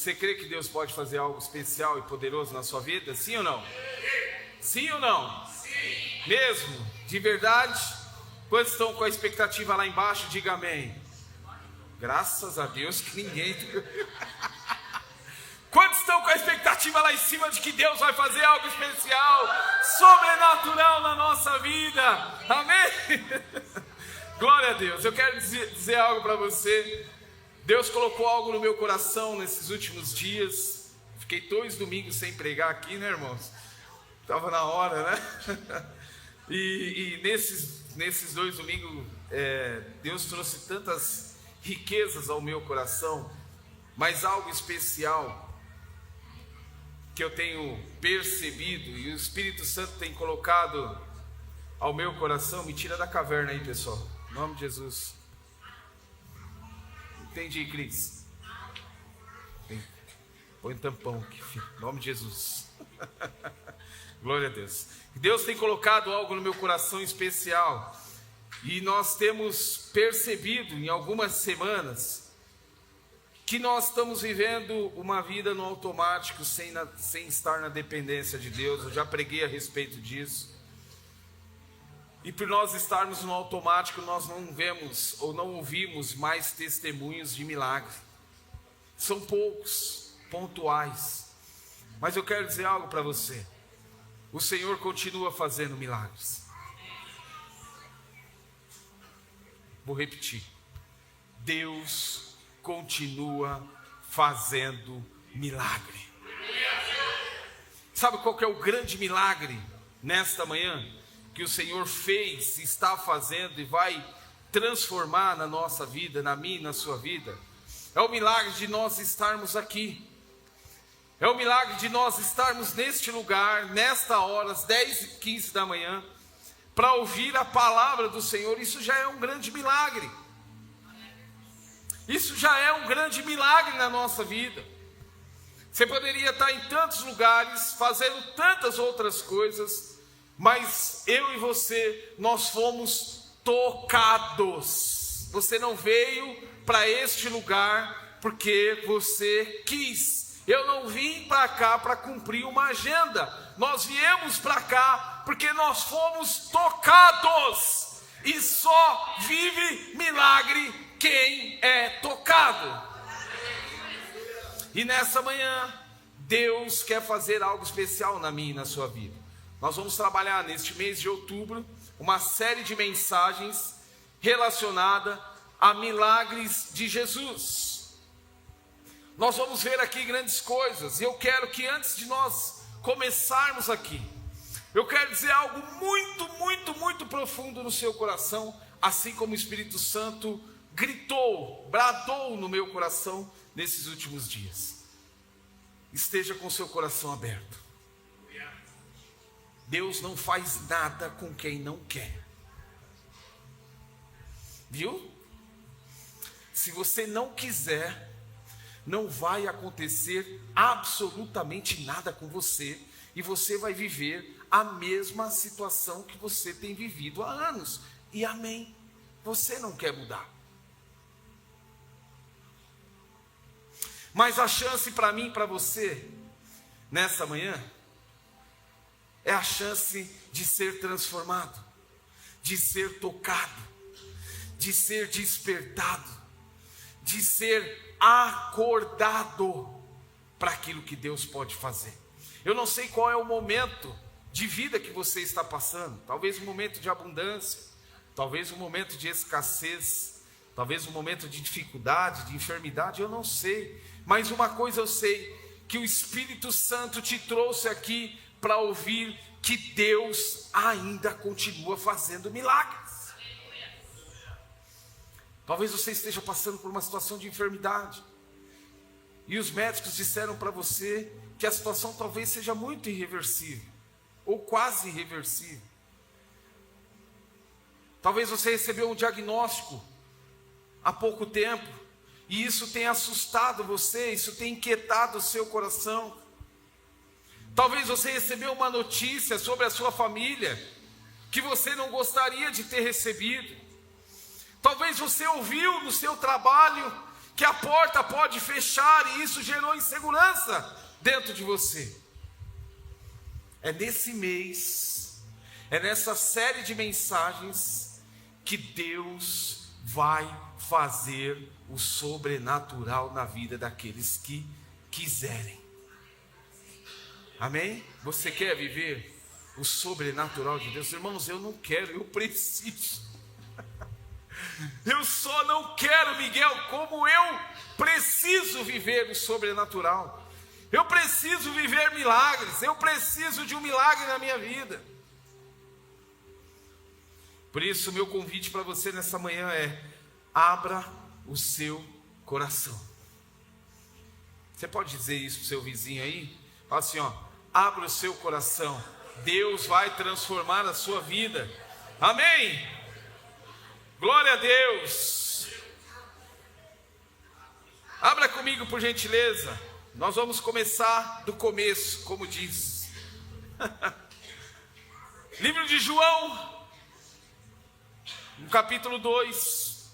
Você crê que Deus pode fazer algo especial e poderoso na sua vida? Sim ou não? Sim ou não? Sim. Mesmo? De verdade? Quantos estão com a expectativa lá embaixo? Diga amém. Graças a Deus que ninguém... Quantos estão com a expectativa lá em cima de que Deus vai fazer algo especial, sobrenatural na nossa vida? Amém? Glória a Deus. Eu quero dizer algo para você. Deus colocou algo no meu coração nesses últimos dias. Fiquei 2 domingos sem pregar aqui, né, irmãos? Estava na hora, né? E nesses 2 domingos, Deus trouxe tantas riquezas ao meu coração, mas algo especial que eu tenho percebido e o Espírito Santo tem colocado ao meu coração. Me tira da caverna aí, pessoal, em nome de Jesus. Entendi, Cris. Põe um tampão aqui, filho, em nome de Jesus. Glória a Deus. Deus tem colocado algo no meu coração especial, e nós temos percebido em algumas semanas que nós estamos vivendo uma vida no automático, sem estar na dependência de Deus. Eu já preguei a respeito disso. E por nós estarmos no automático, nós não vemos ou não ouvimos mais testemunhos de milagre. São poucos, pontuais. Mas eu quero dizer algo para você. O Senhor continua fazendo milagres. Vou repetir. Deus continua fazendo milagre. Sabe qual que é o grande milagre nesta manhã que o Senhor fez, está fazendo e vai transformar na nossa vida, na minha e na sua vida? É o milagre de nós estarmos aqui. É o milagre de nós estarmos neste lugar, nesta hora, às 10h15 da manhã, para ouvir a palavra do Senhor. Isso já é um grande milagre. Isso já é um grande milagre na nossa vida. Você poderia estar em tantos lugares, fazendo tantas outras coisas, mas eu e você, nós fomos tocados. Você não veio para este lugar porque você quis. Eu não vim para cá para cumprir uma agenda. Nós viemos para cá porque nós fomos tocados. E só vive milagre quem é tocado. E nessa manhã, Deus quer fazer algo especial na minha e na sua vida. Nós vamos trabalhar neste mês de outubro uma série de mensagens relacionada a milagres de Jesus. Nós vamos ver aqui grandes coisas. E eu quero que antes de nós começarmos aqui, eu quero dizer algo muito, muito, muito profundo no seu coração, assim como o Espírito Santo gritou, bradou no meu coração nesses últimos dias. Esteja com seu coração aberto. Deus não faz nada com quem não quer. Viu? Se você não quiser, não vai acontecer absolutamente nada com você, e você vai viver a mesma situação que você tem vivido há anos. E amém. Você não quer mudar. Mas a chance para mim e para você, nessa manhã, é a chance de ser transformado, de ser tocado, de ser despertado, de ser acordado para aquilo que Deus pode fazer. Eu não sei qual é o momento de vida que você está passando. Talvez um momento de abundância, talvez um momento de escassez, talvez um momento de dificuldade, de enfermidade, eu não sei. Mas uma coisa eu sei, que o Espírito Santo te trouxe aqui para ouvir que Deus ainda continua fazendo milagres. Talvez você esteja passando por uma situação de enfermidade, e os médicos disseram para você que a situação talvez seja muito irreversível, ou quase irreversível. Talvez você recebeu um diagnóstico há pouco tempo, e isso tem assustado você, isso tem inquietado o seu coração. Talvez você recebeu uma notícia sobre a sua família, que você não gostaria de ter recebido. Talvez você ouviu no seu trabalho que a porta pode fechar e isso gerou insegurança dentro de você. É nesse mês, é nessa série de mensagens que Deus vai fazer o sobrenatural na vida daqueles que quiserem. Amém? Você quer viver o sobrenatural de Deus? Irmãos, eu não quero, eu preciso. Eu só não quero, Miguel, como eu preciso viver o sobrenatural. Eu preciso viver milagres, eu preciso de um milagre na minha vida. Por isso, meu convite para você nessa manhã é: abra o seu coração. Você pode dizer isso para o seu vizinho aí? Fala assim, ó: abra o seu coração, Deus vai transformar a sua vida. Amém? Glória a Deus. Abra comigo, por gentileza. Nós vamos começar do começo, como diz. Livro de João, no capítulo 2.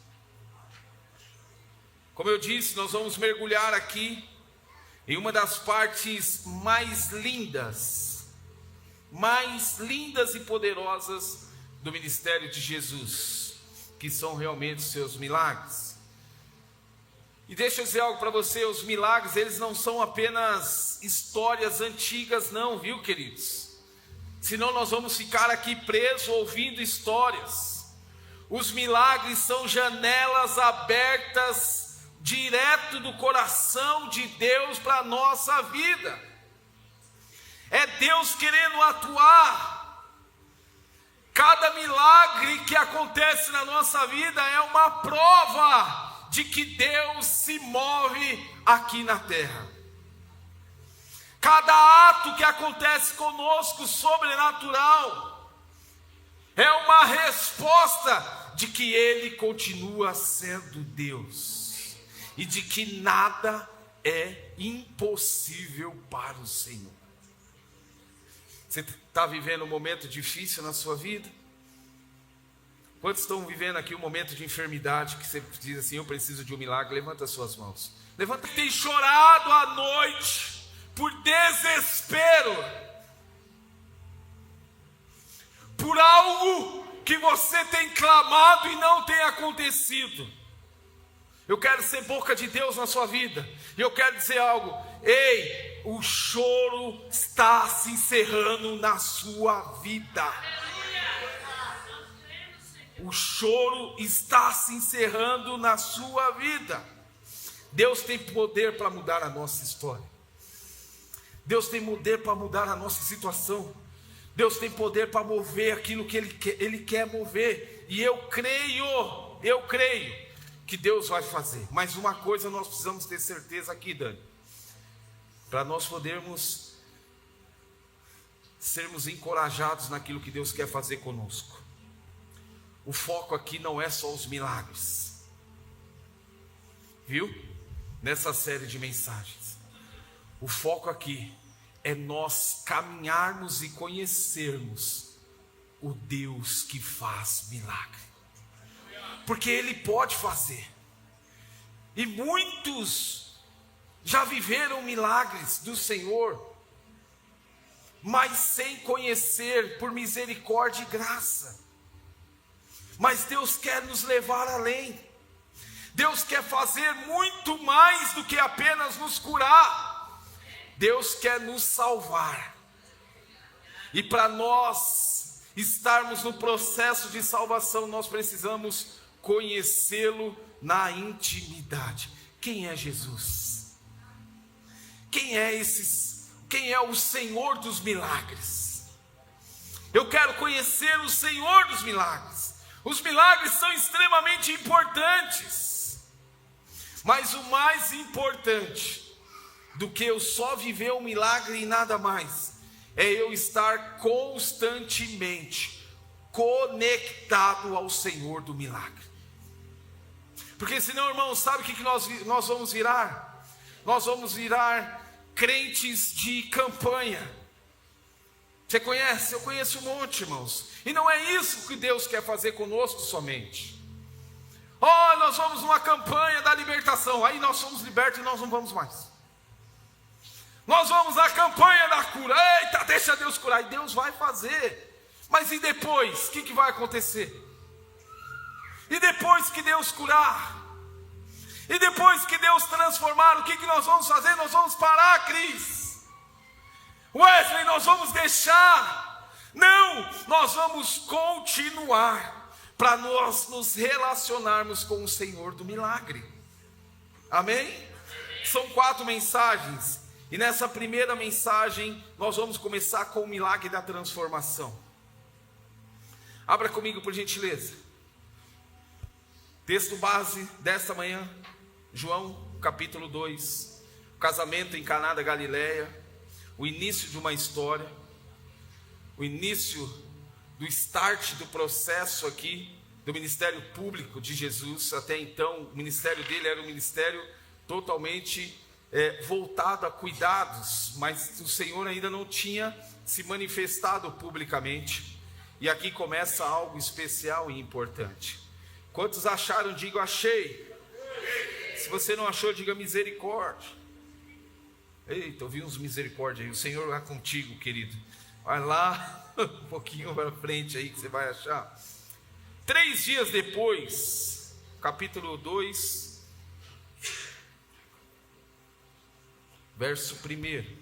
Como eu disse, nós vamos mergulhar aqui em uma das partes mais lindas e poderosas do ministério de Jesus, que são realmente os seus milagres. E deixa eu dizer algo para você: os milagres, eles não são apenas histórias antigas não, viu, queridos? Senão nós vamos ficar aqui presos ouvindo histórias. Os milagres são janelas abertas direto do coração de Deus para a nossa vida. É Deus querendo atuar. Cada milagre que acontece na nossa vida é uma prova de que Deus se move aqui na terra. Cada ato que acontece conosco sobrenatural é uma resposta de que Ele continua sendo Deus e de que nada é impossível para o Senhor. Você está vivendo um momento difícil na sua vida? Quantos estão vivendo aqui um momento de enfermidade que você diz assim: eu preciso de um milagre? Levanta as suas mãos. Levanta. Tem chorado à noite por desespero, por algo que você tem clamado e não tem acontecido. Eu quero ser boca de Deus na sua vida, e eu quero dizer algo: ei, o choro está se encerrando na sua vida. O choro está se encerrando na sua vida. Deus tem poder para mudar a nossa história. Deus tem poder para mudar a nossa situação. Deus tem poder para mover aquilo que Ele quer mover. E eu creio que Deus vai fazer. Mas uma coisa nós precisamos ter certeza aqui, Dani, para nós podermos sermos encorajados naquilo que Deus quer fazer conosco. O foco aqui não é só os milagres, viu? Nessa série de mensagens, o foco aqui é nós caminharmos e conhecermos o Deus que faz milagre, porque Ele pode fazer, e muitos já viveram milagres do Senhor, mas sem conhecer, por misericórdia e graça. Mas Deus quer nos levar além. Deus quer fazer muito mais do que apenas nos curar. Deus quer nos salvar. E para nós estarmos no processo de salvação, nós precisamos conhecê-lo na intimidade. Quem é Jesus? Quem é o Senhor dos milagres? Eu quero conhecer o Senhor dos milagres. Os milagres são extremamente importantes, mas o mais importante do que eu só viver um milagre e nada mais, é eu estar constantemente conectado ao Senhor do milagre. Porque senão, irmãos, sabe o que nós vamos virar? Nós vamos virar crentes de campanha. Você conhece? Eu conheço um monte, irmãos. E não é isso que Deus quer fazer conosco somente. Oh, nós vamos numa campanha da libertação. Aí nós somos libertos e nós não vamos mais. Nós vamos à campanha da cura. Eita, deixa Deus curar. E Deus vai fazer. Mas e depois? O que vai acontecer? E depois que Deus curar? E depois que Deus transformar, o que nós vamos fazer? Nós vamos parar, Cris. Wesley, nós vamos deixar? Não, nós vamos continuar, para nós nos relacionarmos com o Senhor do milagre. Amém? São 4 mensagens, e nessa primeira mensagem, nós vamos começar com o milagre da transformação. Abra comigo, por gentileza. Texto base desta manhã, João capítulo 2, o casamento em Caná da Galileia, o início de uma história, o início do start do processo aqui, do ministério público de Jesus. Até então, o ministério dele era um ministério totalmente voltado a cuidados, mas o Senhor ainda não tinha se manifestado publicamente, e aqui começa algo especial e importante. Quantos acharam? Diga achei. Se você não achou, diga misericórdia. Eita, eu vi uns misericórdia aí. O Senhor lá contigo, querido. Vai lá um pouquinho para frente aí que você vai achar. 3 dias depois, capítulo 2, verso 1.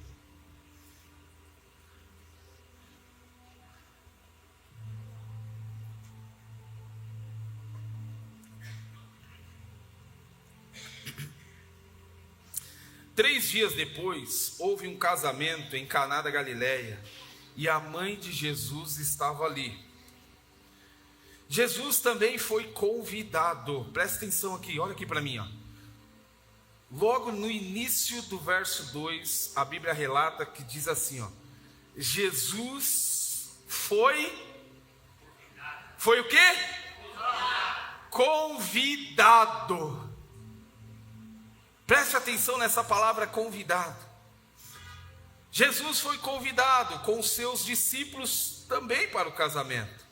3 dias depois, houve um casamento em Caná da Galileia, e a mãe de Jesus estava ali. Jesus também foi convidado. Presta atenção aqui, olha aqui para mim, ó. Logo no início do verso 2, a Bíblia relata que diz assim, ó: Jesus foi o quê? Convidado. Preste atenção nessa palavra convidado. Jesus foi convidado com os seus discípulos também para o casamento.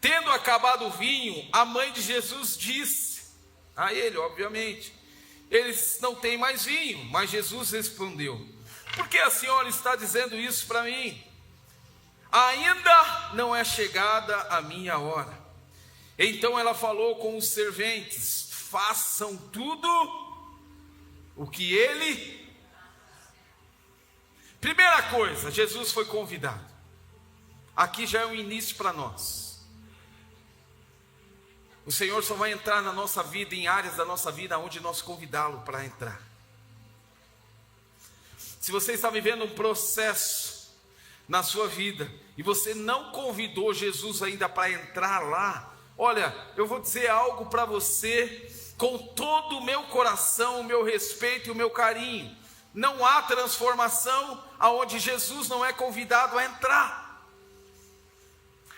Tendo acabado o vinho, a mãe de Jesus disse a ele, obviamente: eles não têm mais vinho. Mas Jesus respondeu: por que a senhora está dizendo isso para mim? Ainda não é chegada a minha hora. Então ela falou com os serventes: façam tudo o que ele... Primeira coisa, Jesus foi convidado. Aqui já é um início para nós. O Senhor só vai entrar na nossa vida, em áreas da nossa vida onde nós convidá-lo para entrar. Se você está vivendo um processo na sua vida e você não convidou Jesus ainda para entrar lá, olha, eu vou dizer algo para você com todo o meu coração, o meu respeito e o meu carinho: não há transformação aonde Jesus não é convidado a entrar.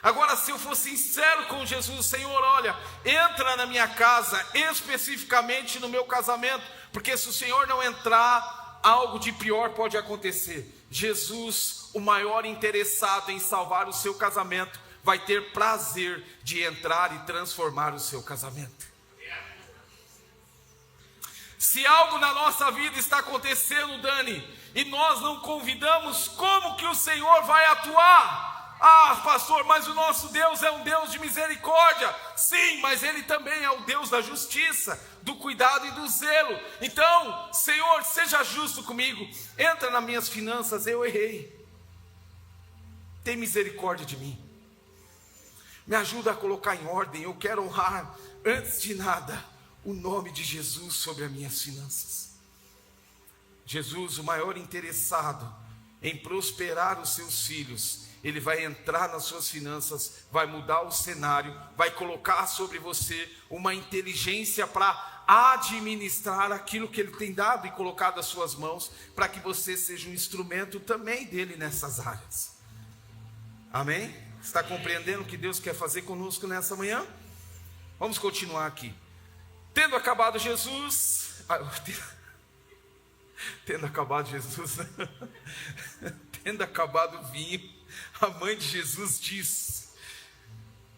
Agora, se eu for sincero com Jesus: Senhor, olha, entra na minha casa, especificamente no meu casamento, porque se o Senhor não entrar, algo de pior pode acontecer. Jesus, o maior interessado em salvar o seu casamento, vai ter prazer de entrar e transformar o seu casamento. Se algo na nossa vida está acontecendo, Dani, e nós não convidamos, como que o Senhor vai atuar? Ah, pastor, mas o nosso Deus é um Deus de misericórdia. Sim, mas Ele também é o Deus da justiça, do cuidado e do zelo. Então, Senhor, seja justo comigo. Entra nas minhas finanças, eu errei. Tem misericórdia de mim. Me ajuda a colocar em ordem. Eu quero honrar, antes de nada, o nome de Jesus sobre as minhas finanças. Jesus, o maior interessado em prosperar os seus filhos, Ele vai entrar nas suas finanças, vai mudar o cenário, vai colocar sobre você uma inteligência para administrar aquilo que Ele tem dado e colocado às suas mãos, para que você seja um instrumento também dEle nessas áreas. Amém? Está compreendendo o que Deus quer fazer conosco nessa manhã? Vamos continuar aqui. Tendo acabado Jesus, tendo acabado o vinho, a mãe de Jesus disse: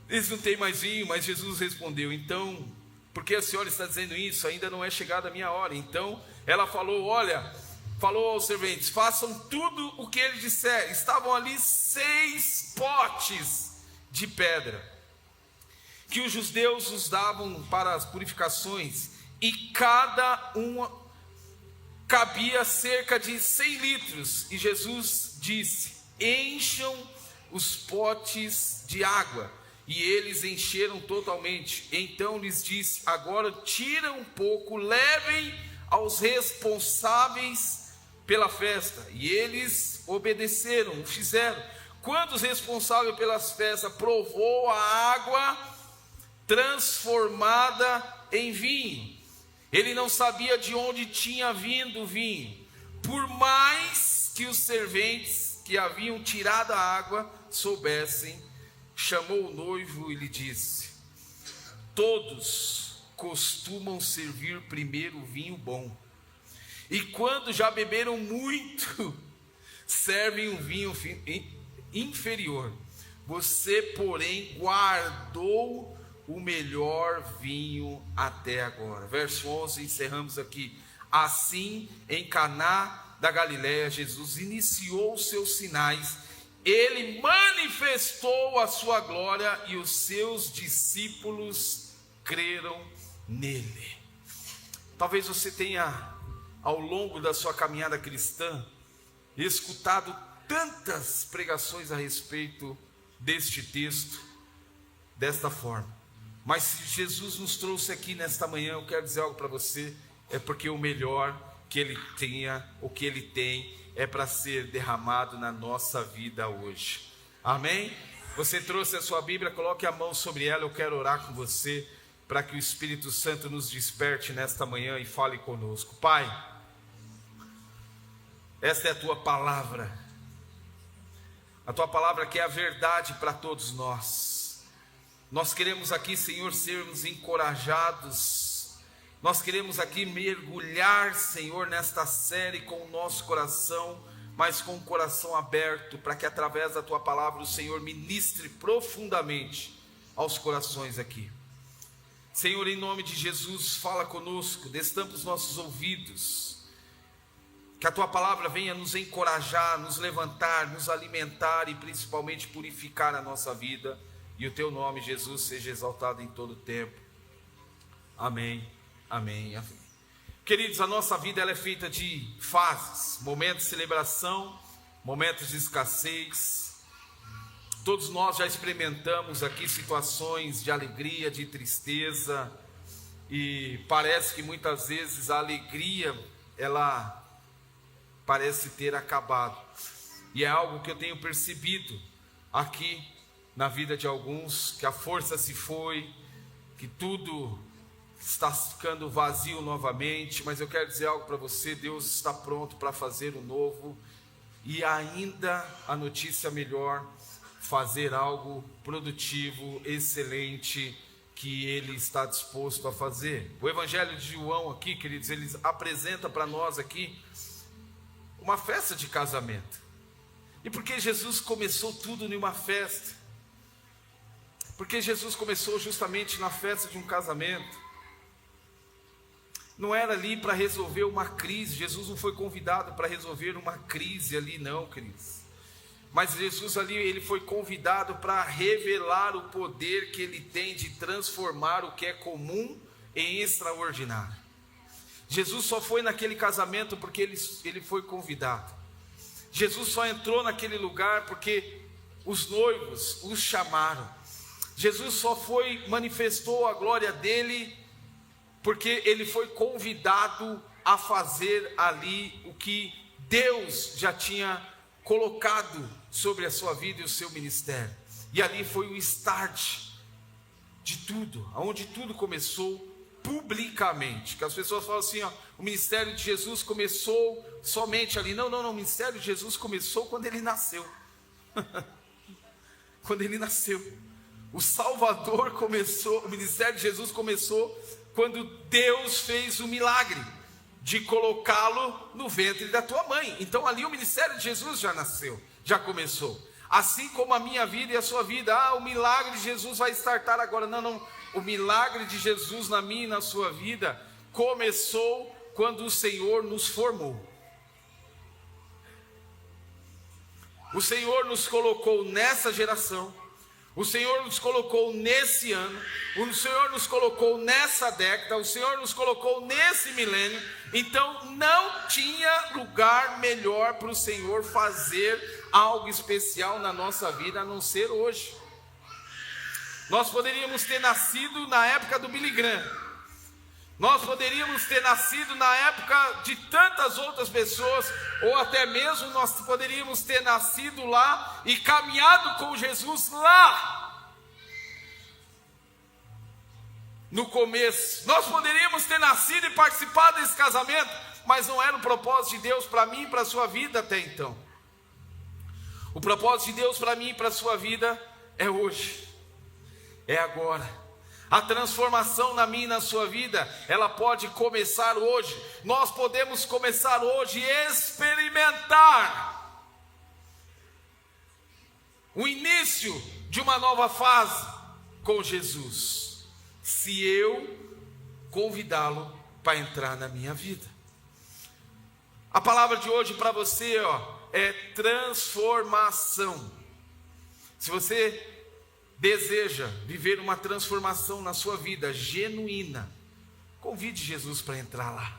eles não têm mais vinho. Mas Jesus respondeu: então porque a senhora está dizendo isso? Ainda não é chegada a minha hora. Então ela falou aos serventes: façam tudo o que ele disser. Estavam ali 6 potes de pedra, que os judeus usavam para as purificações, e cada uma cabia cerca de 100 litros. E Jesus disse: encham os potes de água. E eles encheram totalmente. Então lhes disse: agora tira um pouco, levem aos responsáveis pela festa. E eles obedeceram, fizeram. Quando os responsáveis pelas festas provou a água transformada em vinho, ele não sabia de onde tinha vindo o vinho, por mais que os serventes que haviam tirado a água soubessem. Chamou o noivo e lhe disse: todos costumam servir primeiro o vinho bom, e quando já beberam muito, servem um vinho inferior. Você, porém, guardou o melhor vinho até agora. Verso 11, encerramos aqui. Assim, em Caná da Galileia, Jesus iniciou os seus sinais. Ele manifestou a sua glória e os seus discípulos creram nele. Talvez você tenha, ao longo da sua caminhada cristã, escutado tantas pregações a respeito deste texto, desta forma. Mas se Jesus nos trouxe aqui nesta manhã, eu quero dizer algo para você: é porque o melhor que Ele tenha, o que Ele tem, é para ser derramado na nossa vida hoje. Amém? Você trouxe a sua Bíblia, coloque a mão sobre ela. Eu quero orar com você, para que o Espírito Santo nos desperte nesta manhã e fale conosco. Pai, esta é a Tua palavra, a Tua palavra que é a verdade para todos nós. Nós queremos aqui, Senhor, sermos encorajados. Nós queremos aqui mergulhar, Senhor, nesta série com o nosso coração, mas com o coração aberto, para que através da Tua palavra o Senhor ministre profundamente aos corações aqui. Senhor, em nome de Jesus, fala conosco, destampa os nossos ouvidos, que a Tua palavra venha nos encorajar, nos levantar, nos alimentar e principalmente purificar a nossa vida. E o Teu nome, Jesus, seja exaltado em todo o tempo. Amém, amém, amém. Queridos, a nossa vida ela é feita de fases, momentos de celebração, momentos de escassez. Todos nós já experimentamos aqui situações de alegria, de tristeza. E parece que muitas vezes a alegria, ela parece ter acabado. E é algo que eu tenho percebido aqui na vida de alguns, que a força se foi, que tudo está ficando vazio novamente. Mas eu quero dizer algo para você: Deus está pronto para fazer o novo, e ainda a notícia melhor, fazer algo produtivo, excelente, que Ele está disposto a fazer. O Evangelho de João aqui, queridos, ele apresenta para nós aqui uma festa de casamento. E por que Jesus começou tudo em uma festa? Porque Jesus começou justamente na festa de um casamento. Não era ali para resolver uma crise. Jesus não foi convidado para resolver uma crise ali, não, queridos. Mas Jesus ali, ele foi convidado para revelar o poder que ele tem de transformar o que é comum em extraordinário. Jesus só foi naquele casamento porque ele foi convidado. Jesus só entrou naquele lugar porque os noivos os chamaram. Jesus só manifestou a glória dele porque ele foi convidado a fazer ali o que Deus já tinha colocado sobre a sua vida e o seu ministério. E ali foi o start de tudo, onde tudo começou publicamente. Que as pessoas falam assim, ó, o ministério de Jesus começou somente ali. Não, o ministério de Jesus começou quando ele nasceu. Quando ele nasceu. O Salvador começou, o ministério de Jesus começou quando Deus fez o milagre de colocá-lo no ventre da tua mãe. Então ali o ministério de Jesus já nasceu, já começou. Assim como a minha vida e a sua vida, o milagre de Jesus vai startar agora. Não, o milagre de Jesus na minha e na sua vida começou quando o Senhor nos formou. O Senhor nos colocou nessa geração, o Senhor nos colocou nesse ano, o Senhor nos colocou nessa década, o Senhor nos colocou nesse milênio. Então não tinha lugar melhor para o Senhor fazer algo especial na nossa vida a não ser hoje. Nós poderíamos ter nascido na época do Billy Graham, nós poderíamos ter nascido na época de tantas outras pessoas, ou até mesmo nós poderíamos ter nascido lá e caminhado com Jesus lá no começo. Nós poderíamos ter nascido e participado desse casamento, mas não era o propósito de Deus para mim e para a sua vida até então. O propósito de Deus para mim e para a sua vida é hoje, é agora. A transformação na minha e na sua vida, ela pode começar hoje. Nós podemos começar hoje e experimentar o início de uma nova fase com Jesus, se eu convidá-lo para entrar na minha vida. A palavra de hoje para você, é transformação. Se você deseja viver uma transformação na sua vida genuína, convide Jesus para entrar lá.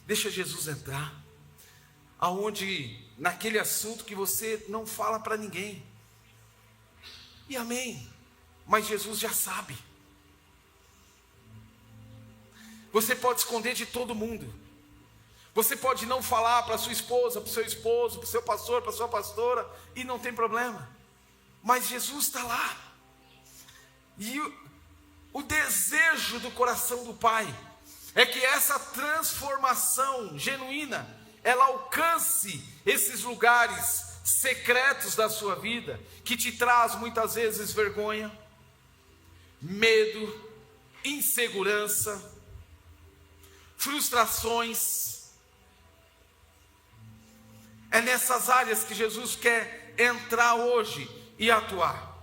Deixa Jesus entrar naquele assunto que você não fala para ninguém. E amém, mas Jesus já sabe. Você pode esconder de todo mundo. Você pode não falar para sua esposa, para o seu esposo, para o seu pastor, para a sua pastora, e não tem problema. Mas Jesus está lá. E o desejo do coração do Pai é que essa transformação genuína, ela alcance esses lugares secretos da sua vida, que te traz muitas vezes vergonha, medo, insegurança, frustrações. É nessas áreas que Jesus quer entrar hoje e atuar.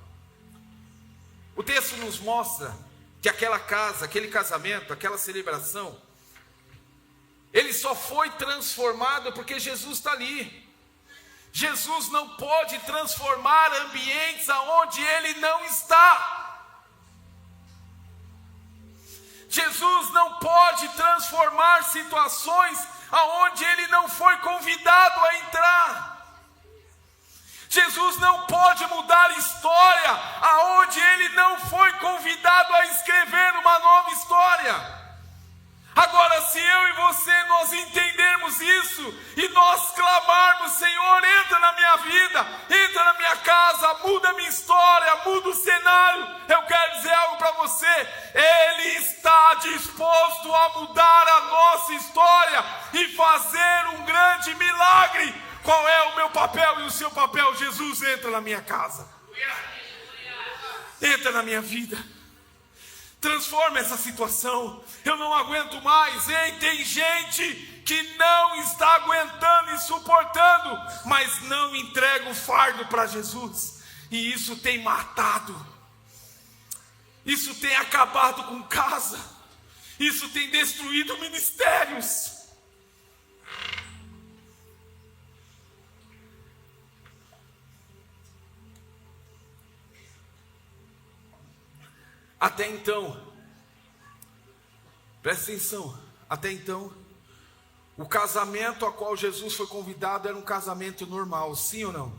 O texto nos mostra que aquela casa, aquele casamento, aquela celebração, ele só foi transformado porque Jesus está ali. Jesus não pode transformar ambientes aonde Ele não está. Jesus não pode transformar situações aonde Ele não foi convidado a entrar. Jesus não pode mudar história aonde Ele não foi convidado a escrever uma nova história. Agora, se eu e você nós entendermos isso e nós clamarmos: Senhor, entra na minha vida, entra na minha casa, muda a minha história, muda o cenário, eu quero dizer algo para você: Ele está disposto a mudar a nossa história e fazer um grande milagre. Qual é o meu papel e o seu papel? Jesus, entra na minha casa, entra na minha vida, transforma essa situação. Eu não aguento mais. Ei, tem gente que não está aguentando e suportando, mas não entrega o fardo para Jesus, e isso tem matado, isso tem acabado com casa, isso tem destruído ministérios. Até então, presta atenção, até então, o casamento a qual Jesus foi convidado era um casamento normal, sim ou não?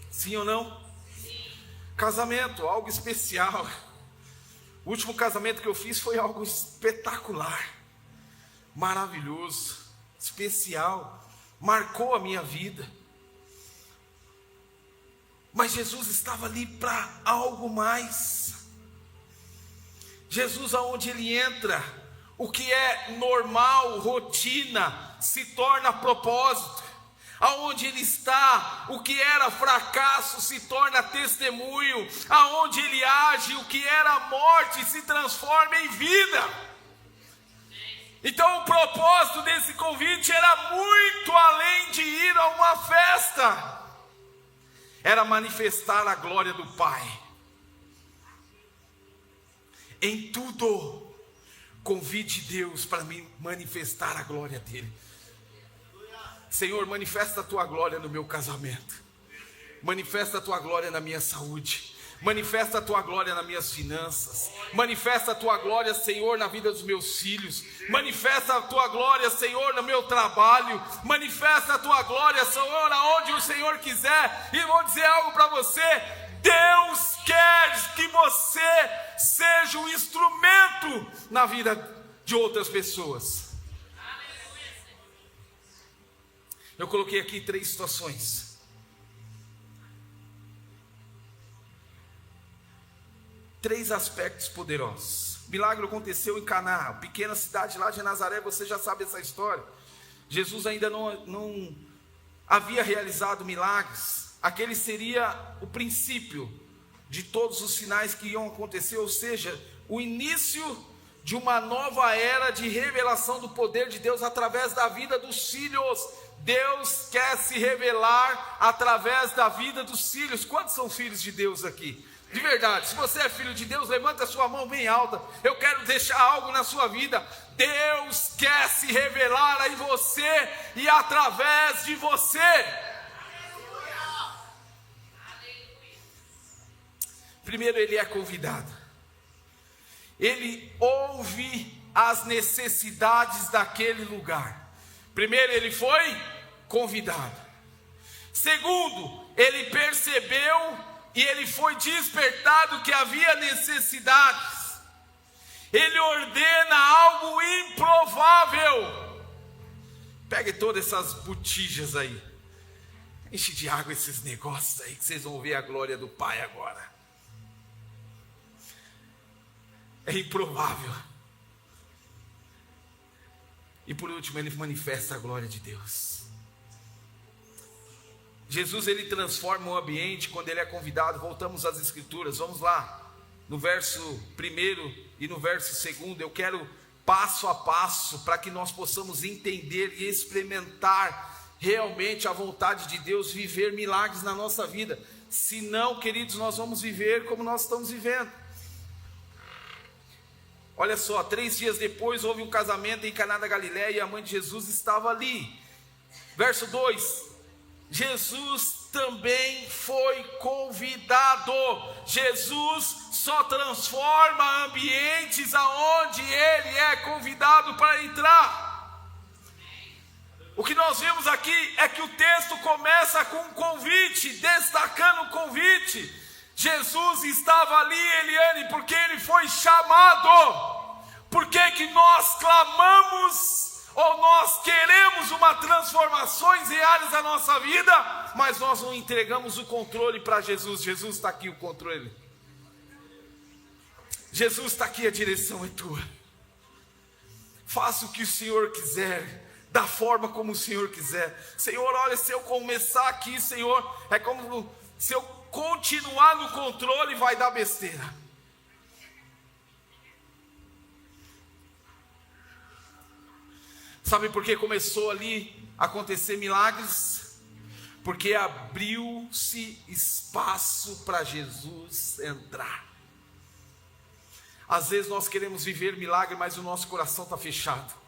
Sim ou não? Sim. Casamento, algo especial. O último casamento que eu fiz foi algo espetacular, maravilhoso, especial, marcou a minha vida. Mas Jesus estava ali para algo mais. Jesus, aonde Ele entra, o que é normal, rotina, se torna propósito. Aonde Ele está, o que era fracasso se torna testemunho. Aonde Ele age, o que era morte se transforma em vida. Então o propósito desse convite era muito além de ir a uma festa. Era manifestar a glória do Pai. Em tudo, convide Deus para me manifestar a glória dele. Senhor, manifesta a tua glória no meu casamento. Manifesta a tua glória na minha saúde. Manifesta a tua glória nas minhas finanças. Manifesta a tua glória, Senhor, na vida dos meus filhos. Manifesta a tua glória, Senhor, no meu trabalho. Manifesta a tua glória, Senhor, aonde o Senhor quiser. E vou dizer algo para você: Deus quer que você seja um instrumento na vida de outras pessoas. Eu coloquei aqui 3 situações. 3 aspectos poderosos. O milagre aconteceu em Caná, pequena cidade lá de Nazaré. Você já sabe essa história. Jesus ainda não havia realizado milagres. Aquele seria o princípio de todos os sinais que iam acontecer, ou seja, o início de uma nova era de revelação do poder de Deus através da vida dos filhos. Deus quer se revelar através da vida dos filhos. Quantos são filhos de Deus aqui? De verdade, se você é filho de Deus, levanta a sua mão bem alta. Eu quero deixar algo na sua vida. Deus quer se revelar em você e através de você. Primeiro, ele é convidado. Ele ouve as necessidades daquele lugar. Primeiro, ele foi convidado. Segundo, ele percebeu e ele foi despertado que havia necessidades. Ele ordena algo improvável. Pegue todas essas botijas aí. Enche de água esses negócios aí, que vocês vão ver a glória do Pai agora. É improvável. E por último, ele manifesta a glória de Deus. Jesus, ele transforma o ambiente quando ele é convidado. Voltamos às escrituras, vamos lá. No verso 1 e no verso 2, eu quero passo a passo, para que nós possamos entender e experimentar realmente a vontade de Deus, viver milagres na nossa vida. Senão, queridos, nós vamos viver como nós estamos vivendo. Olha só, 3 dias depois houve um casamento em Caná da Galileia e a mãe de Jesus estava ali. Verso 2, Jesus também foi convidado. Jesus só transforma ambientes aonde ele é convidado para entrar. O que nós vemos aqui é que o texto começa com um convite, destacando o convite. Jesus estava ali, Eliane, porque ele foi chamado. Por que nós clamamos, ou nós queremos uma transformação em áreas da nossa vida, mas nós não entregamos o controle para Jesus? Jesus está aqui o controle. Jesus está aqui, a direção é tua. Faça o que o Senhor quiser, da forma como o Senhor quiser. Senhor, olha, se eu começar aqui, Senhor, é como se eu continuar no controle, vai dar besteira. Sabe por que começou ali a acontecer milagres? Porque abriu-se espaço para Jesus entrar. Às vezes nós queremos viver milagre, mas o nosso coração está fechado.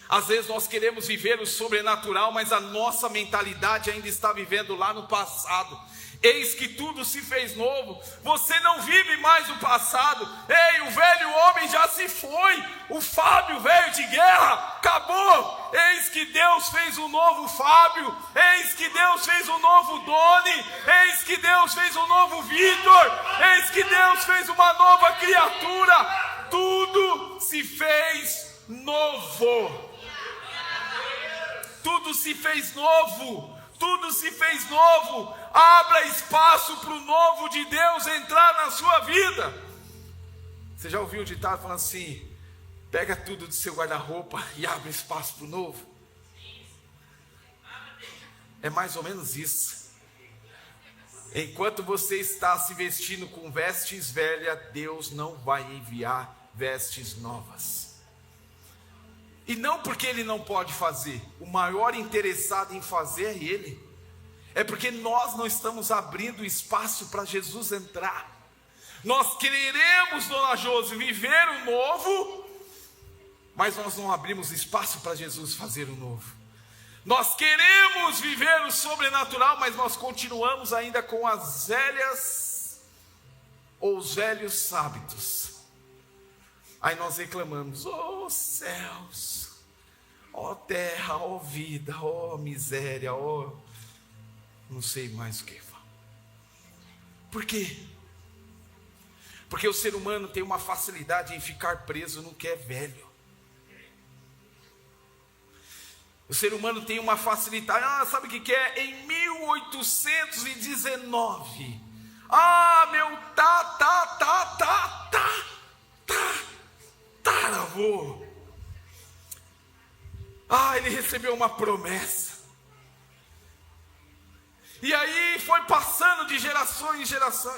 Às vezes nós queremos viver o sobrenatural, mas a nossa mentalidade ainda está vivendo lá no passado. Eis que tudo se fez novo. Você não vive mais o passado. Ei, o velho homem já se foi. O Fábio veio de guerra, acabou. Eis que Deus fez um novo Fábio. Eis que Deus fez um novo Doni. Eis que Deus fez um novo Vitor. Eis que Deus fez uma nova criatura. Tudo se fez novo. Tudo se fez novo. Tudo se fez novo. Abra espaço para o novo de Deus entrar na sua vida. Você já ouviu o ditado falando assim: pega tudo do seu guarda-roupa e abre espaço para o novo? É mais ou menos isso. Enquanto você está se vestindo com vestes velhas, Deus não vai enviar vestes novas. E não porque Ele não pode fazer. O maior interessado em fazer é Ele. É porque nós não estamos abrindo espaço para Jesus entrar. Nós queremos, dona Josi, viver o novo, mas nós não abrimos espaço para Jesus fazer o novo. Nós queremos viver o sobrenatural, mas nós continuamos ainda com as velhas ou os velhos hábitos. Aí nós reclamamos: ó céus, ó terra, ó vida, ó miséria, ó não sei mais o que falar. Por quê? Porque o ser humano tem uma facilidade em ficar preso no que é velho. O ser humano tem uma facilidade, sabe o que é? Em 1819, meu tataravô, ele recebeu uma promessa. E aí foi passando de geração em geração.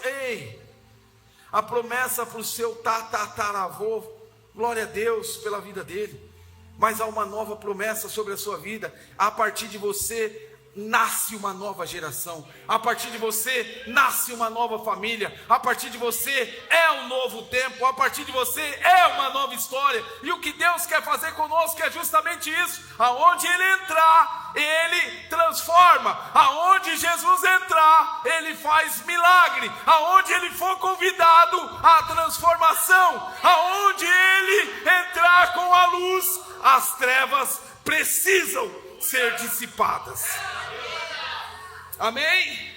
A promessa para o seu tataravô, glória a Deus pela vida dele. Mas há uma nova promessa sobre a sua vida. A partir de você nasce uma nova geração. A partir de você nasce uma nova família. A partir de você é um novo tempo. A partir de você é uma nova história. E o que Deus quer fazer conosco é justamente isso. Aonde Ele entrar, Ele transforma. Aonde Jesus entrar, Ele faz milagre. Aonde Ele for convidado, a transformação. Aonde Ele entrar com a luz, as trevas precisam ser dissipadas. Amém?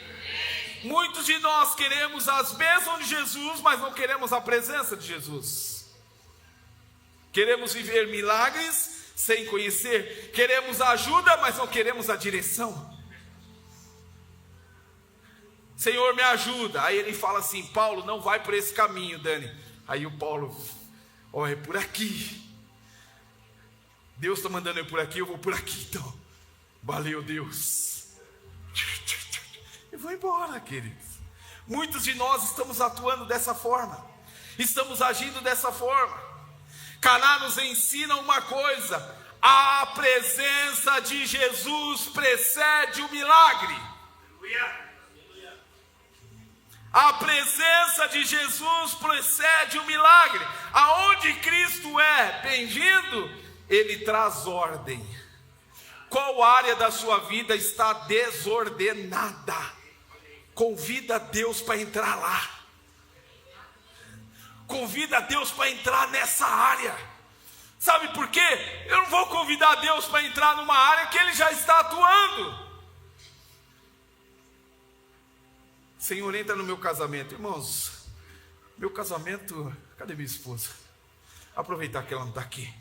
Muitos de nós queremos as bênçãos de Jesus, mas não queremos a presença de Jesus. Queremos viver milagres sem conhecer. Queremos ajuda, mas não queremos a direção. Senhor, me ajuda. Aí ele fala assim: Paulo, não vai por esse caminho, Dani. Aí o Paulo: é por aqui. Deus está mandando eu por aqui, eu vou por aqui então. Valeu, Deus. Eu vou embora, queridos. Muitos de nós estamos atuando dessa forma. Estamos agindo dessa forma. Caná nos ensina uma coisa: a presença de Jesus precede o milagre. A presença de Jesus precede o milagre. Aonde Cristo é bem-vindo, Ele traz ordem. Qual área da sua vida está desordenada? Convida Deus para entrar lá. Convida Deus para entrar nessa área. Sabe por quê? Eu não vou convidar Deus para entrar numa área que Ele já está atuando. Senhor, entra no meu casamento. Irmãos, meu casamento... Cadê minha esposa? Aproveitar que ela não está aqui.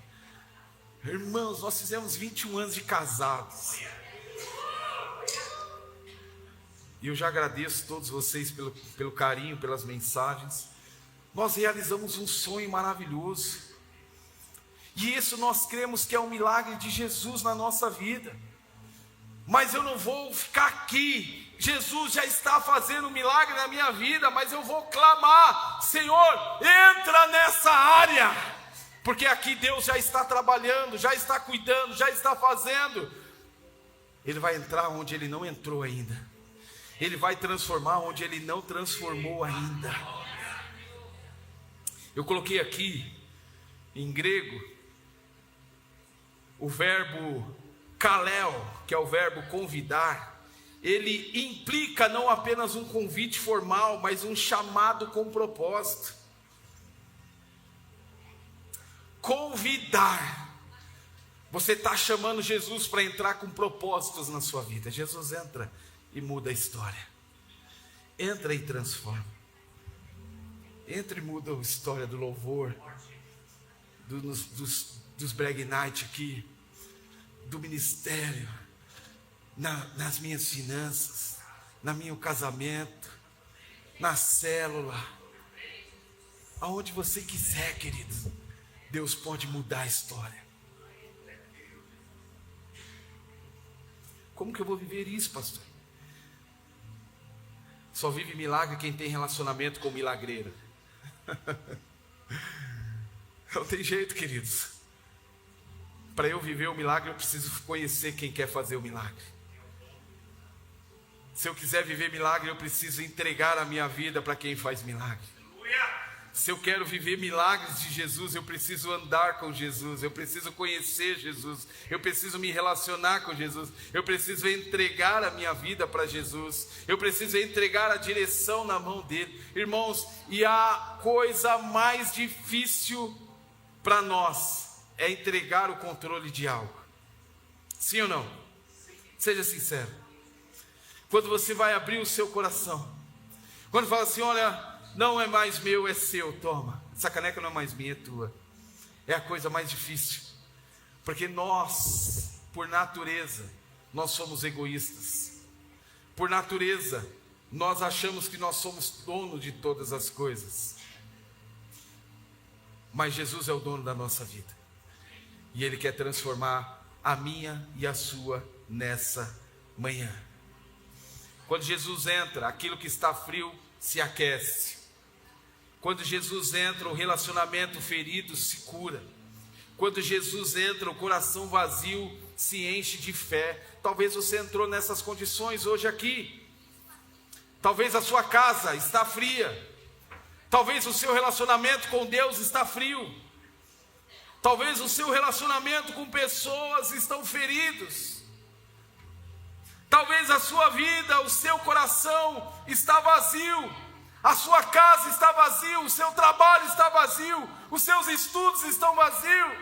Irmãos, nós fizemos 21 anos de casados. E eu já agradeço a todos vocês pelo carinho, pelas mensagens. Nós realizamos um sonho maravilhoso. E isso nós cremos que é um milagre de Jesus na nossa vida. Mas eu não vou ficar aqui. Jesus já está fazendo um milagre na minha vida, mas eu vou clamar: Senhor, entra nessa área. Porque aqui Deus já está trabalhando, já está cuidando, já está fazendo. Ele vai entrar onde Ele não entrou ainda. Ele vai transformar onde Ele não transformou ainda. Eu coloquei aqui, em grego, o verbo kaleo, que é o verbo convidar. Ele implica não apenas um convite formal, mas um chamado com propósito. Convidar. Você está chamando Jesus para entrar com propósitos na sua vida. Jesus entra e muda a história. Entra e transforma. Entra e muda a história do louvor, dos brag night aqui, do ministério, nas minhas finanças, no meu casamento, na célula, aonde você quiser, queridos. Deus pode mudar a história. Como que eu vou viver isso, pastor? Só vive milagre quem tem relacionamento com o milagreiro. Não tem jeito, queridos. Para eu viver o milagre, eu preciso conhecer quem quer fazer o milagre. Se eu quiser viver milagre, eu preciso entregar a minha vida para quem faz milagre. Se eu quero viver milagres de Jesus, eu preciso andar com Jesus, eu preciso conhecer Jesus, eu preciso me relacionar com Jesus, eu preciso entregar a minha vida para Jesus, eu preciso entregar a direção na mão dele. Irmãos, e a coisa mais difícil para nós é entregar o controle de algo. Sim ou não? Seja sincero. Quando você vai abrir o seu coração, quando fala assim, olha, não é mais meu, é seu, toma. Essa caneca não é mais minha, é tua. É a coisa mais difícil. Porque nós, por natureza, nós somos egoístas. Por natureza, nós achamos que nós somos dono de todas as coisas. Mas Jesus é o dono da nossa vida. E Ele quer transformar a minha e a sua nessa manhã. Quando Jesus entra, aquilo que está frio se aquece. Quando Jesus entra, o relacionamento ferido se cura. Quando Jesus entra, o coração vazio se enche de fé. Talvez você entrou nessas condições hoje aqui. Talvez a sua casa está fria. Talvez o seu relacionamento com Deus está frio. Talvez o seu relacionamento com pessoas estão feridos. Talvez a sua vida, o seu coração está vazio. A sua casa está vazia, o seu trabalho está vazio, os seus estudos estão vazios.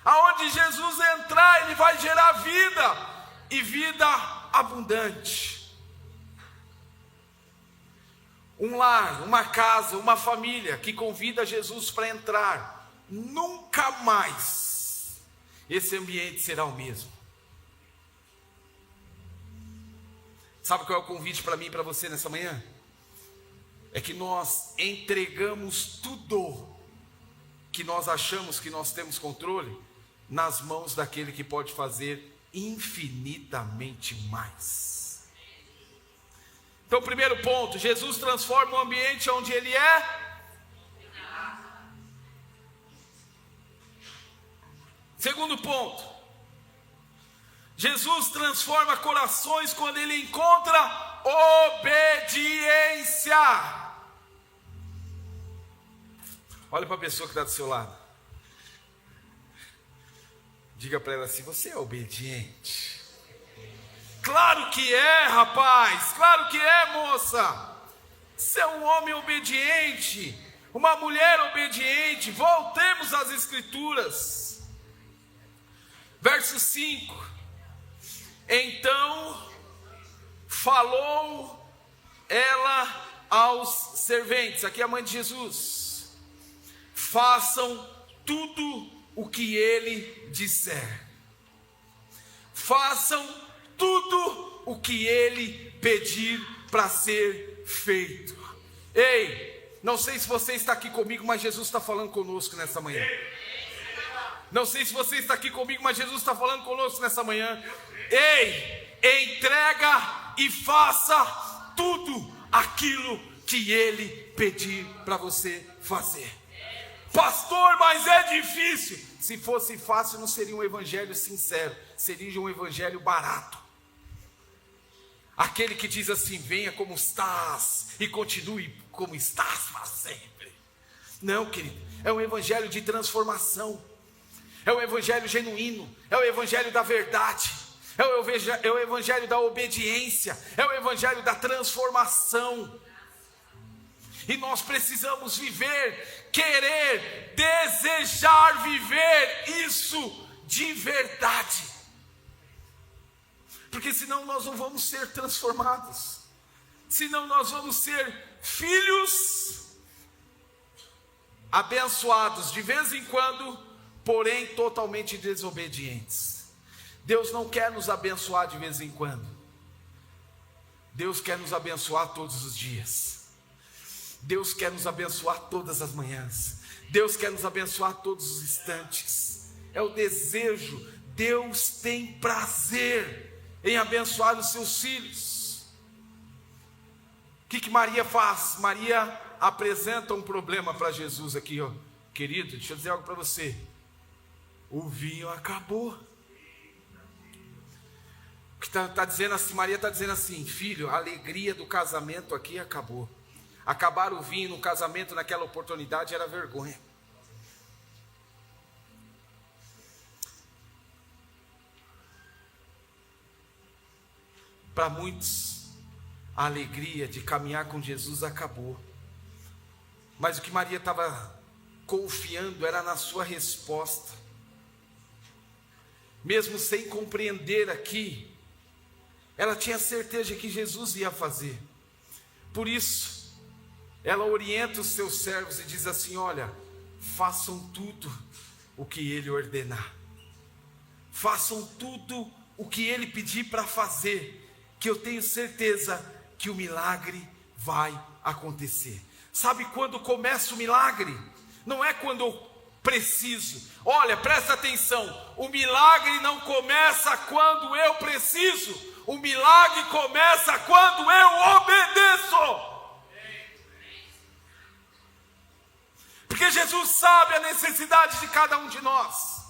Aonde Jesus entrar, Ele vai gerar vida, e vida abundante. Um lar, uma casa, uma família que convida Jesus para entrar, nunca mais esse ambiente será o mesmo. Sabe qual é o convite para mim e para você nessa manhã? É que nós entregamos tudo que nós achamos que nós temos controle nas mãos daquele que pode fazer infinitamente mais. Então, primeiro ponto, Jesus transforma o ambiente onde Ele é. Segundo ponto, Jesus transforma corações quando Ele encontra obediência. Olha para a pessoa que está do seu lado. Diga para ela assim: você é obediente? Claro que é, rapaz. Claro que é, moça. Você é um homem obediente, uma mulher obediente. Voltemos às Escrituras. Verso 5. Então falou ela aos serventes. Aqui é a mãe de Jesus. Façam tudo o que Ele disser. Façam tudo o que Ele pedir para ser feito. Ei, não sei se você está aqui comigo, mas Jesus está falando conosco nessa manhã. Não sei se você está aqui comigo, mas Jesus está falando conosco nessa manhã. Ei, entrega e faça tudo aquilo que Ele pedir para você fazer. Pastor, mas é difícil. Se fosse fácil, não seria um evangelho sincero, seria um evangelho barato. Aquele que diz assim: venha como estás e continue como estás para sempre. Não, querido, é um evangelho de transformação, é um evangelho genuíno, é o evangelho da verdade, é o evangelho da obediência, é o evangelho da transformação. E nós precisamos viver, querer, desejar viver isso de verdade. Porque senão nós não vamos ser transformados. Senão nós vamos ser filhos abençoados de vez em quando, porém totalmente desobedientes. Deus não quer nos abençoar de vez em quando. Deus quer nos abençoar todos os dias. Deus quer nos abençoar todas as manhãs. Deus quer nos abençoar todos os instantes. É o desejo. Deus tem prazer em abençoar os seus filhos. O que Maria faz? Maria apresenta um problema para Jesus aqui, ó. Querido, deixa eu dizer algo para você. O vinho acabou. O que tá dizendo assim, Maria está dizendo assim: filho, a alegria do casamento aqui acabou. Acabar o vinho no casamento naquela oportunidade era vergonha. Para muitos, a alegria de caminhar com Jesus acabou. Mas o que Maria estava confiando era na sua resposta. Mesmo sem compreender aqui, ela tinha certeza de que Jesus ia fazer. Por isso, ela orienta os seus servos e diz assim: olha, façam tudo o que ele ordenar. Façam tudo o que ele pedir para fazer, que eu tenho certeza que o milagre vai acontecer. Sabe quando começa o milagre? Não é quando eu preciso. Olha, presta atenção, o milagre não começa quando eu preciso, o milagre começa quando eu obedeço. Porque Jesus sabe a necessidade de cada um de nós.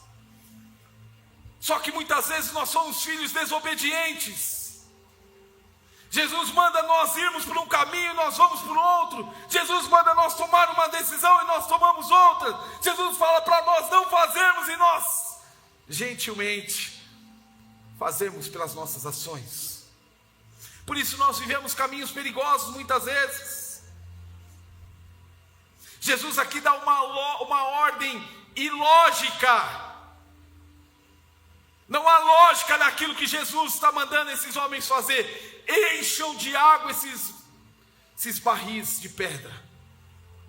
Só que muitas vezes nós somos filhos desobedientes. Jesus manda nós irmos por um caminho e nós vamos por outro. Jesus manda nós tomar uma decisão e nós tomamos outra. Jesus fala para nós não fazermos e nós, gentilmente, fazemos pelas nossas ações. Por isso nós vivemos caminhos perigosos muitas vezes. Jesus aqui dá uma ordem ilógica. Não há lógica naquilo que Jesus está mandando esses homens fazer. Encham de água esses barris de pedra.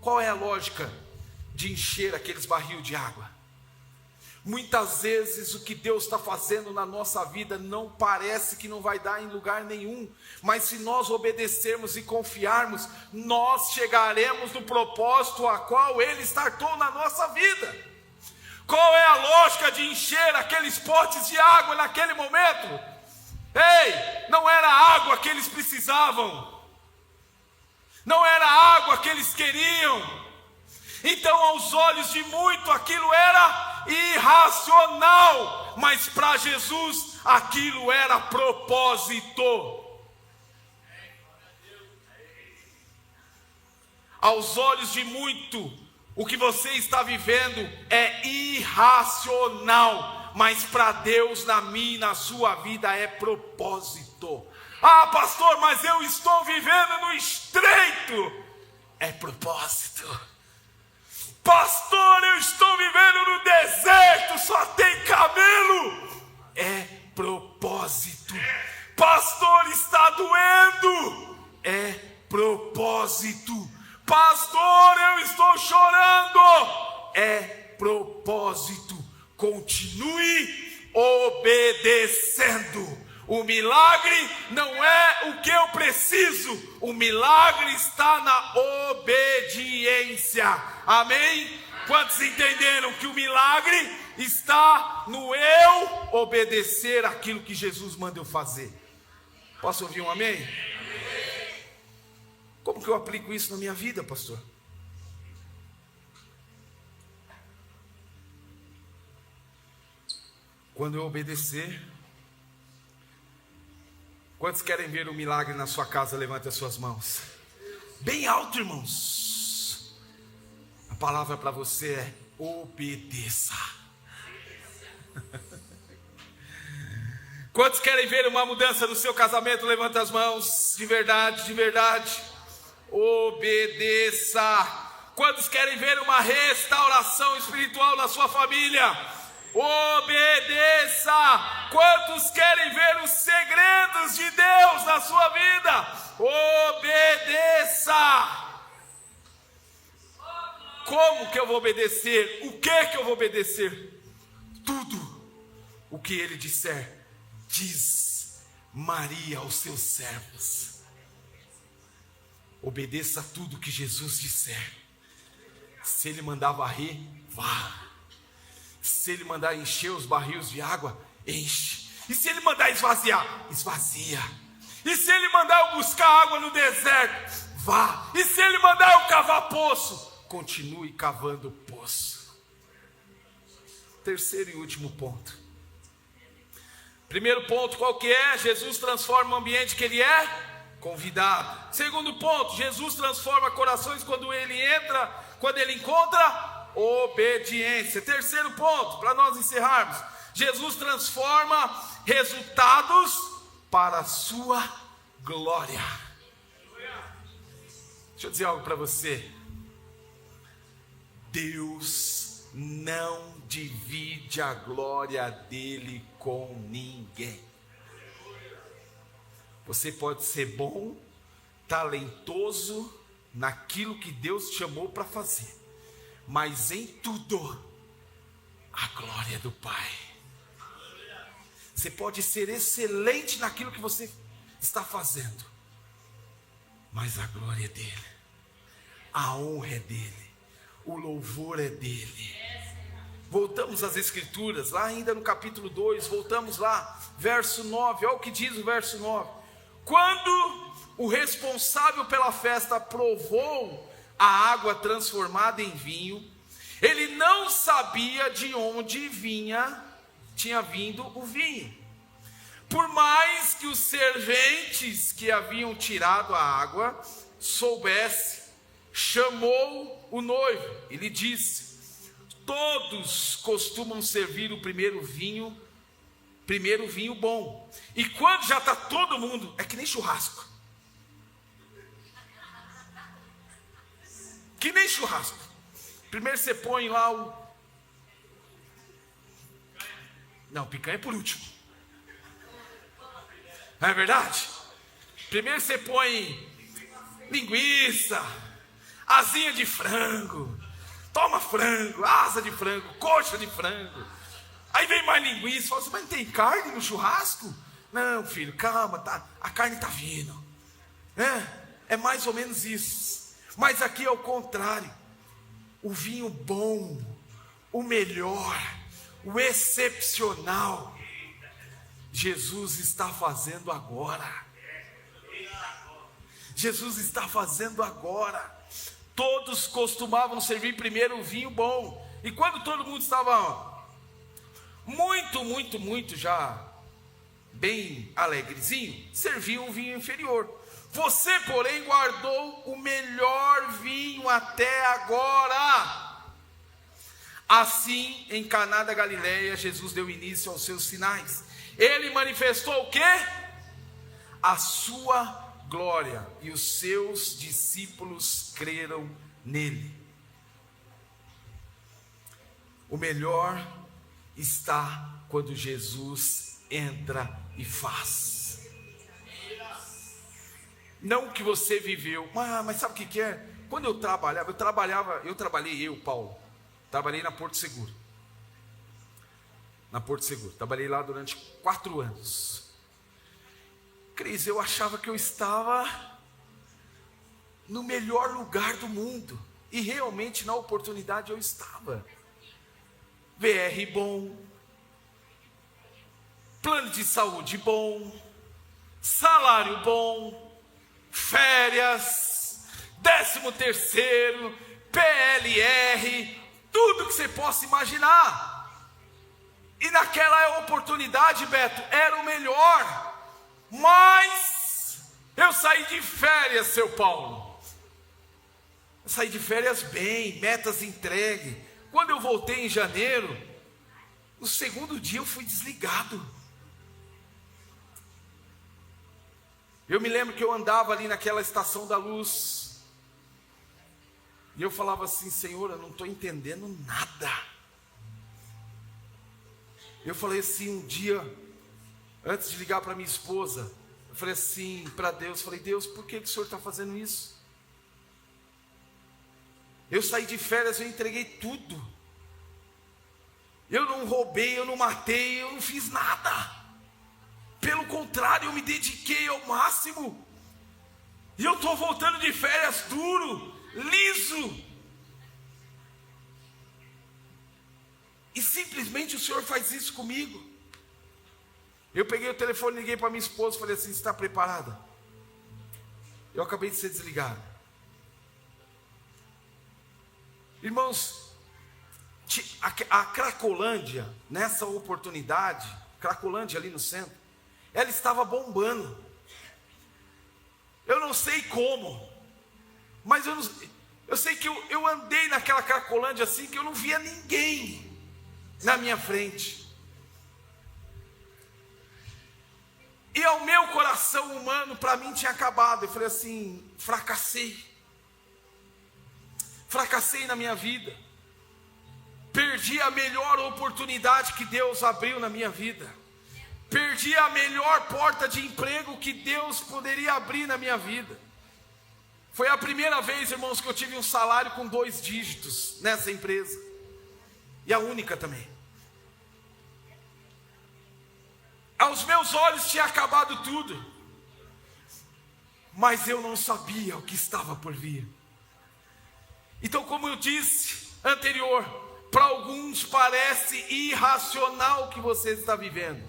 Qual é a lógica de encher aqueles barril de água? Muitas vezes o que Deus está fazendo na nossa vida não parece que não vai dar em lugar nenhum, mas se nós obedecermos e confiarmos, nós chegaremos no propósito a qual Ele startou na nossa vida. Qual é a lógica de encher aqueles potes de água naquele momento? Ei, não era a água que eles precisavam, não era a água que eles queriam. Então, aos olhos de muito, aquilo era irracional, mas para Jesus, aquilo era propósito. Aos olhos de muito, o que você está vivendo é irracional, mas para Deus, na minha e na sua vida, é propósito. Ah, pastor, mas eu estou vivendo no estreito. É propósito. Pastor, eu estou vivendo no deserto, só tem camelo. É propósito. Pastor, está doendo. É propósito. Pastor, eu estou chorando. É propósito. Continue obedecendo. O milagre não é o que eu preciso, o milagre está na obediência. Amém? Quantos entenderam que o milagre está no eu obedecer aquilo que Jesus manda eu fazer? Posso ouvir um amém? Como que eu aplico isso na minha vida, pastor? Quando eu obedecer. Quantos querem ver um milagre na sua casa? Levante as suas mãos bem alto, irmãos. A palavra para você é obedeça. Quantos querem ver uma mudança no seu casamento? Levante as mãos. De verdade, de verdade. Obedeça. Quantos querem ver uma restauração espiritual na sua família? Obedeça. Quantos querem ver os segredos de Deus na sua vida? Obedeça. Como que eu vou obedecer? O que eu vou obedecer? Tudo o que Ele disser. Diz Maria aos seus servos. Obedeça tudo que Jesus disser. Se Ele mandar varrer, vá. Se Ele mandar encher os barris de água, enche. E se Ele mandar esvaziar, esvazia. E se Ele mandar eu buscar água no deserto, vá. E se Ele mandar eu cavar poço, continue cavando poço. Terceiro e último ponto. Primeiro ponto, qual que é? Jesus transforma o ambiente que Ele é convidado. Segundo ponto, Jesus transforma corações quando ele encontra obediência. Terceiro ponto, para nós encerrarmos, Jesus transforma resultados para a sua glória. Deixa eu dizer algo para você. Deus não divide a glória dele com ninguém. Você pode ser bom, talentoso naquilo que Deus te chamou para fazer, mas em tudo a glória é do Pai. Você pode ser excelente naquilo que você está fazendo, mas a glória é dele, a honra é dele, o louvor é dele. Voltamos às Escrituras, lá ainda no capítulo 2, voltamos lá, verso 9, olha o que diz o verso 9. Quando o responsável pela festa provou a água transformada em vinho, ele não sabia de onde tinha vindo o vinho. Por mais que os serventes que haviam tirado a água soubesse, chamou o noivo e lhe disse: todos costumam servir o primeiro vinho bom, e quando já está todo mundo, é que nem churrasco. Que nem churrasco. Primeiro você põe lá não, picanha é por último. Não é verdade? Primeiro você põe linguiça, asinha de frango, toma frango, asa de frango, coxa de frango. Aí vem mais linguiça, fala assim: mas não tem carne no churrasco? Não, filho, calma, tá, a carne está vindo. É mais ou menos isso. Mas aqui é o contrário. O vinho bom, o melhor, o excepcional, Jesus está fazendo agora. Jesus está fazendo agora. Todos costumavam servir primeiro o vinho bom, e quando todo mundo estava muito já bem alegrezinho, serviam um vinho inferior. Você, porém, guardou o melhor vinho até agora. Assim, em Caná da Galileia, Jesus deu início aos seus sinais. Ele manifestou o quê? A sua glória, e os seus discípulos creram nele. O melhor está quando Jesus entra e faz. Não o que você viveu. Mas sabe o que é? Quando eu trabalhei, Paulo, trabalhei na Porto Seguro. Trabalhei lá durante 4 anos. Cris, eu achava que eu estava no melhor lugar do mundo, e realmente na oportunidade eu estava. VR bom, plano de saúde bom, salário bom, férias, 13º, PLR, tudo que você possa imaginar. E naquela oportunidade, Beto, era o melhor. Mas eu saí de férias, seu Paulo. Eu saí de férias bem, metas entregues. Quando eu voltei em janeiro, no segundo dia eu fui desligado. Eu me lembro que eu andava ali naquela estação da luz, e eu falava assim: Senhor, eu não estou entendendo nada. Eu falei assim um dia, antes de ligar para minha esposa, eu falei assim para Deus, falei: Deus, por que o Senhor está fazendo isso? Eu saí de férias, eu entreguei tudo. Eu não roubei, eu não matei, eu não fiz nada. Pelo contrário, eu me dediquei ao máximo. E eu estou voltando de férias duro, liso. E simplesmente o Senhor faz isso comigo. Eu peguei o telefone, liguei para minha esposa e falei assim: você está preparada? Eu acabei de ser desligado. Irmãos, a Cracolândia, nessa oportunidade, Cracolândia ali no centro, ela estava bombando. Eu não sei como, mas eu sei que eu andei naquela Cracolândia assim, que eu não via ninguém na minha frente. E ao meu coração humano, para mim tinha acabado. Eu falei assim, fracassei na minha vida, perdi a melhor oportunidade que Deus abriu na minha vida, perdi a melhor porta de emprego que Deus poderia abrir na minha vida. Foi a primeira vez, irmãos, que eu tive um salário com 2 dígitos nessa empresa, e a única também. Aos meus olhos tinha acabado tudo, mas eu não sabia o que estava por vir. Então, como eu disse anterior, para alguns parece irracional o que você está vivendo,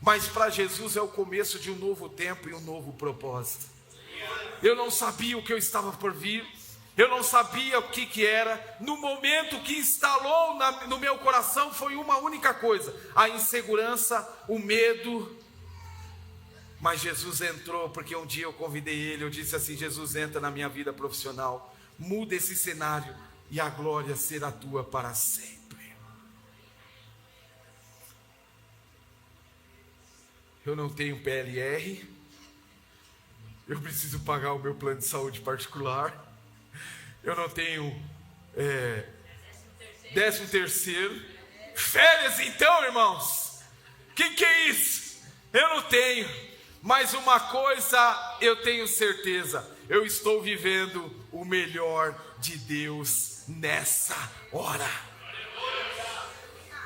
mas para Jesus é o começo de um novo tempo e um novo propósito. Eu não sabia o que eu estava por vir, eu não sabia o que era. No momento que instalou no meu coração foi uma única coisa: a insegurança, o medo. Mas Jesus entrou, porque um dia eu convidei ele, eu disse assim: Jesus, entra na minha vida profissional, muda esse cenário e a glória será tua para sempre. Eu não tenho PLR, eu preciso pagar o meu plano de saúde particular, eu não tenho 13º, férias então, irmãos, que é isso? Eu não tenho, mas uma coisa eu tenho certeza: eu estou vivendo o melhor de Deus nessa hora.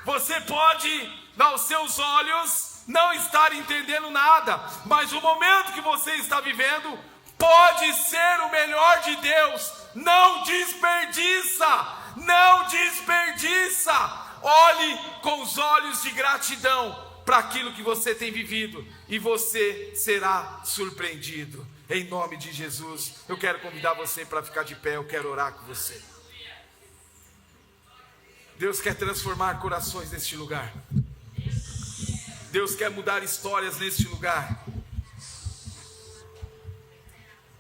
Você pode, aos seus olhos, não estar entendendo nada, mas o momento que você está vivendo pode ser o melhor de Deus. Não desperdiça, não desperdiça. Olhe com os olhos de gratidão para aquilo que você tem vivido, e você será surpreendido. Em nome de Jesus, eu quero convidar você para ficar de pé, eu quero orar com você. Deus quer transformar corações neste lugar. Deus quer mudar histórias neste lugar.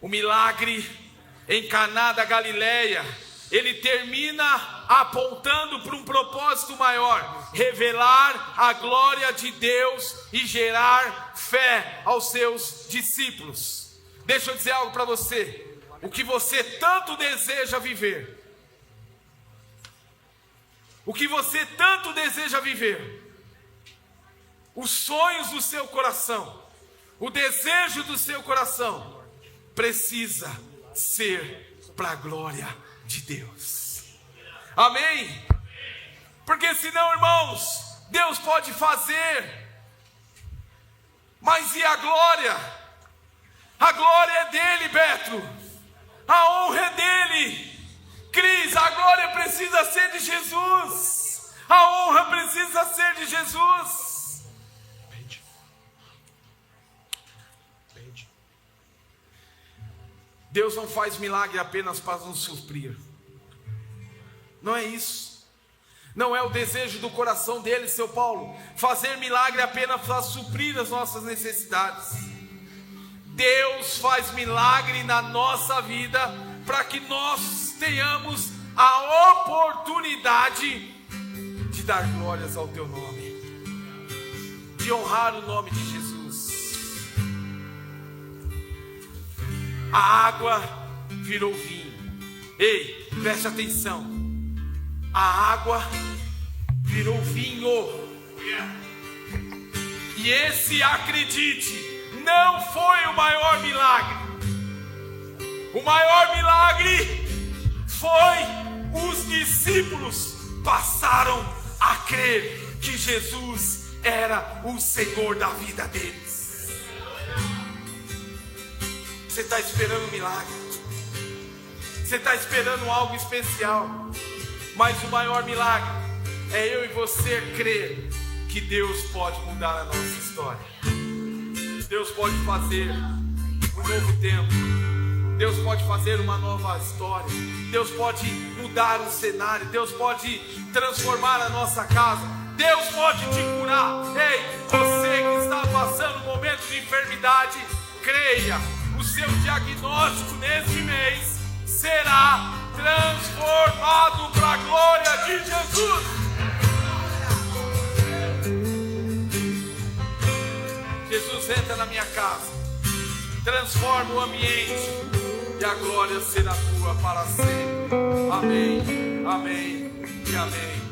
O milagre em Caná da Galileia, ele termina apontando para um propósito maior: revelar a glória de Deus e gerar fé aos seus discípulos. Deixa eu dizer algo para você: o que você tanto deseja viver, o que você tanto deseja viver, os sonhos do seu coração, o desejo do seu coração, precisa ser para a glória de Deus. Amém? Porque senão, irmãos, Deus pode fazer, mas e a glória? A glória é dele, Beto. A honra é dele. Cris, a glória precisa ser de Jesus. A honra precisa ser de Jesus. Deus não faz milagre apenas para nos suprir. Não é isso. Não é o desejo do coração dele, seu Paulo, fazer milagre apenas para suprir as nossas necessidades. Deus faz milagre na nossa vida para que nós tenhamos a oportunidade de dar glórias ao teu nome, de honrar o nome de Jesus. A água virou vinho. Ei, preste atenção. A água virou vinho. E esse, acredite, não foi o maior milagre. O maior milagre foi os discípulos passaram a crer que Jesus era o Senhor da vida deles. Você está esperando um milagre, você está esperando algo especial, mas o maior milagre é eu e você crer que Deus pode mudar a nossa história. Deus pode fazer um novo tempo. Deus pode fazer uma nova história. Deus pode mudar o cenário. Deus pode transformar a nossa casa. Deus pode te curar. Ei, você que está passando um momento de enfermidade, creia. O seu diagnóstico nesse mês será transformado para a glória de Jesus. Jesus, entra na minha casa, transforma o ambiente e a glória será tua para sempre. Amém, amém e amém.